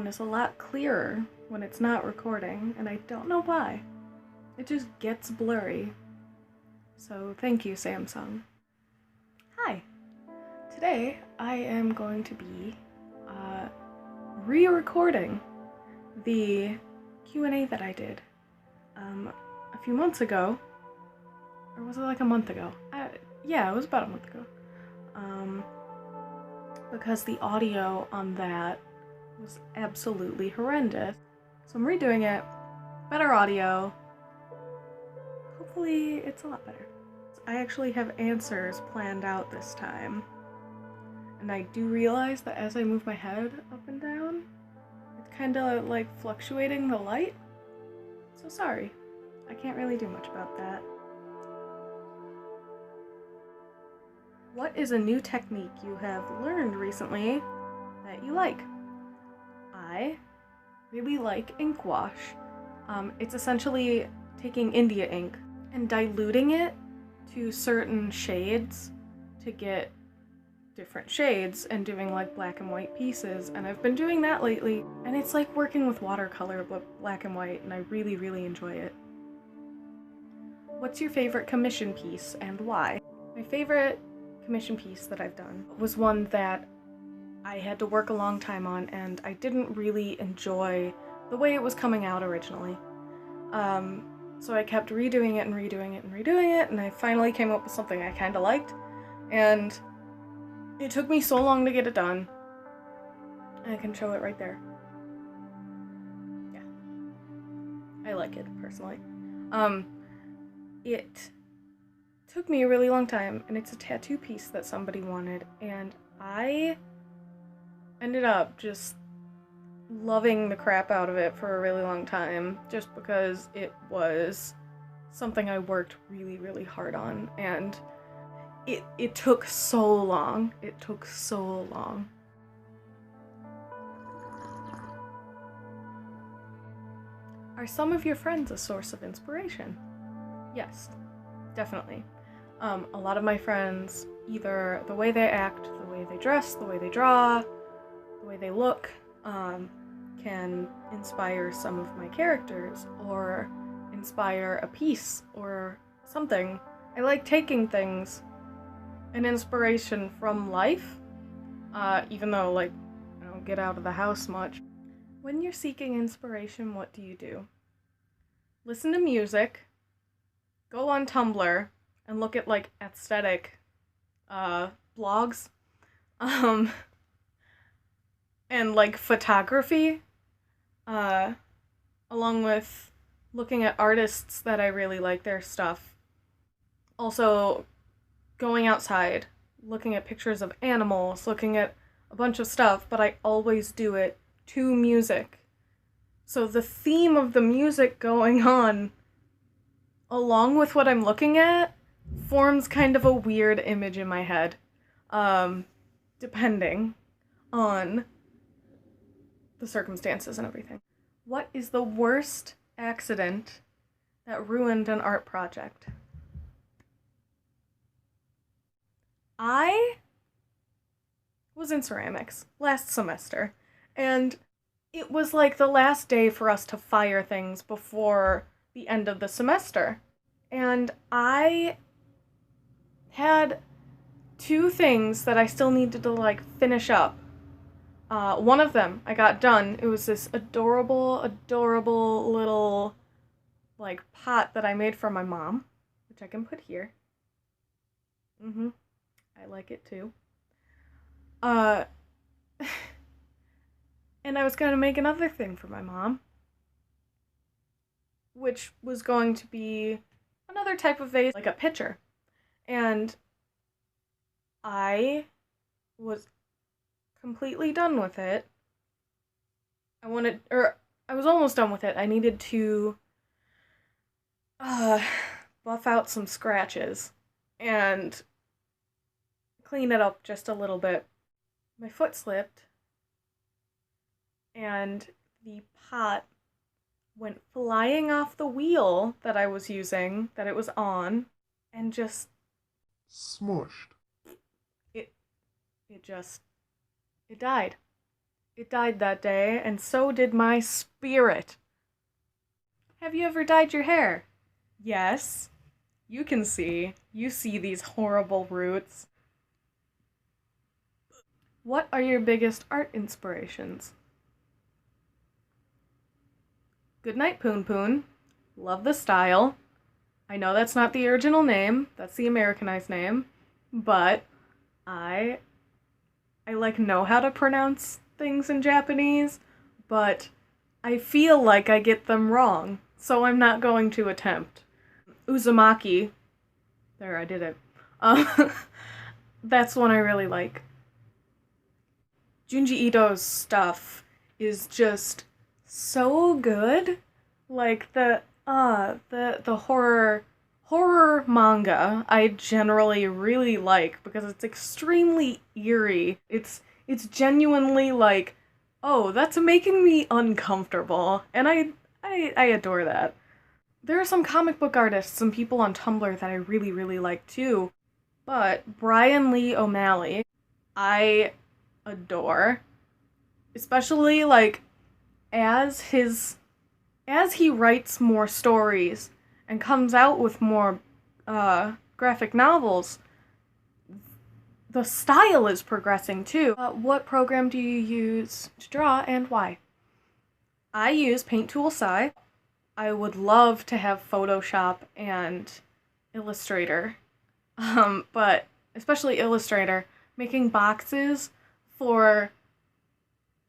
phone is a lot clearer when it's not recording, and I don't know why. It just gets blurry. So thank you, Samsung. Hi. Today I am going to be re-recording the Q&A that I did a few months ago. Or was it like a month ago? Yeah, it was about a month ago. Because the audio on that was absolutely horrendous. So I'm redoing it. Better audio. Hopefully it's a lot better. I actually have answers planned out this time. And I do realize that as I move my head up and down, it's kind of like fluctuating the light. So sorry. I can't really do much about that. What is a new technique you have learned recently that you like? I really like ink wash. It's essentially taking India ink and diluting it to certain shades to get different shades and doing like black and white pieces, and I've been doing that lately, and it's like working with watercolor but black and white, and I really, really enjoy it. What's your favorite commission piece and why? My favorite commission piece that I've done was one that I had to work a long time on, and I didn't really enjoy the way it was coming out originally. So I kept redoing it and redoing it and redoing it, and I finally came up with something I kind of liked, and it took me so long to get it done. I can show it right there. Yeah. I like it, personally. It took me a really long time, and it's a tattoo piece that somebody wanted, and I ended up just loving the crap out of it for a really long time, just because it was something I worked really, really hard on, and it took so long. It took so long. Are some of your friends a source of inspiration? Yes, definitely. A lot of my friends, either the way they act, the way they dress, the way they draw, the way they look, can inspire some of my characters, or inspire a piece, or something. I like taking things, an inspiration from life, even though, like, I don't get out of the house much. When you're seeking inspiration, what do you do? Listen to music, go on Tumblr, and look at, like, aesthetic, blogs, and, like, photography, along with looking at artists that I really like their stuff. Also, going outside, looking at pictures of animals, looking at a bunch of stuff, but I always do it to music. So the theme of the music going on, along with what I'm looking at, forms kind of a weird image in my head, depending on the circumstances and everything. What is the worst accident that ruined an art project? I was in ceramics last semester, and it was like the last day for us to fire things before the end of the semester. And I had two things that I still needed to, like, finish up. One of them I got done. It was this adorable, adorable little, like, pot that I made for my mom, which I can put here. I like it too. And I was gonna make another thing for my mom, which was going to be another type of vase, like a pitcher. And I was completely done with it. I was almost done with it. I needed to buff out some scratches and clean it up just a little bit. My foot slipped, and the pot went flying off the wheel that I was using, that it was on, and just smushed. It died. It died that day, and so did my spirit. Have you ever dyed your hair? Yes. You can see. You see these horrible roots. What are your biggest art inspirations? Goodnight, Poon Poon. Love the style. I know that's not the original name, that's the Americanized name, but I I like know how to pronounce things in Japanese, but I feel like I get them wrong, so I'm not going to attempt. Uzumaki. There, I did it. Um, that's one I really like. Junji Ito's stuff is just so good. Like the horror manga I generally really like because it's extremely eerie. It's genuinely like, oh, that's making me uncomfortable, and I adore that. There are some comic book artists, some people on Tumblr that I really like too, but Brian Lee O'Malley, I adore, especially like as his as he writes more stories and comes out with more graphic novels, the style is progressing too. What program do you use to draw and why? I use Paint Tool Sai. I would love to have Photoshop and Illustrator, but especially Illustrator. Making boxes for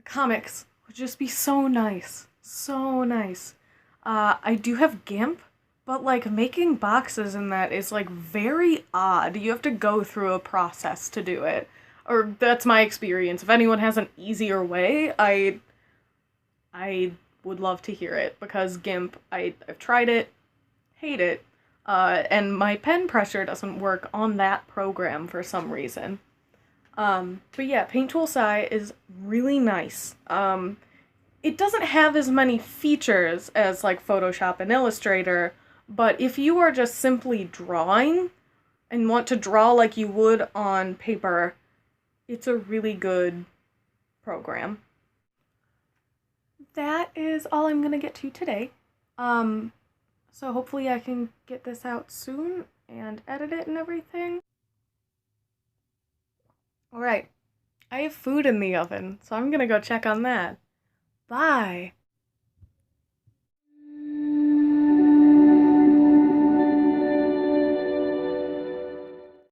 comics would just be so nice. So nice. I do have GIMP, but like making boxes in that is like very odd. You have to go through a process to do it. Or that's my experience. If anyone has an easier way, I would love to hear it because GIMP, I've tried it, hate it, and my pen pressure doesn't work on that program for some reason. But yeah, Paint Tool Sai is really nice. It doesn't have as many features as like Photoshop and Illustrator, but if you are just simply drawing and want to draw like you would on paper, it's a really good program. That is all I'm gonna get to today. Um, so hopefully I can get this out soon and edit it and everything. Alright, I have food in the oven, so I'm gonna go check on that. Bye.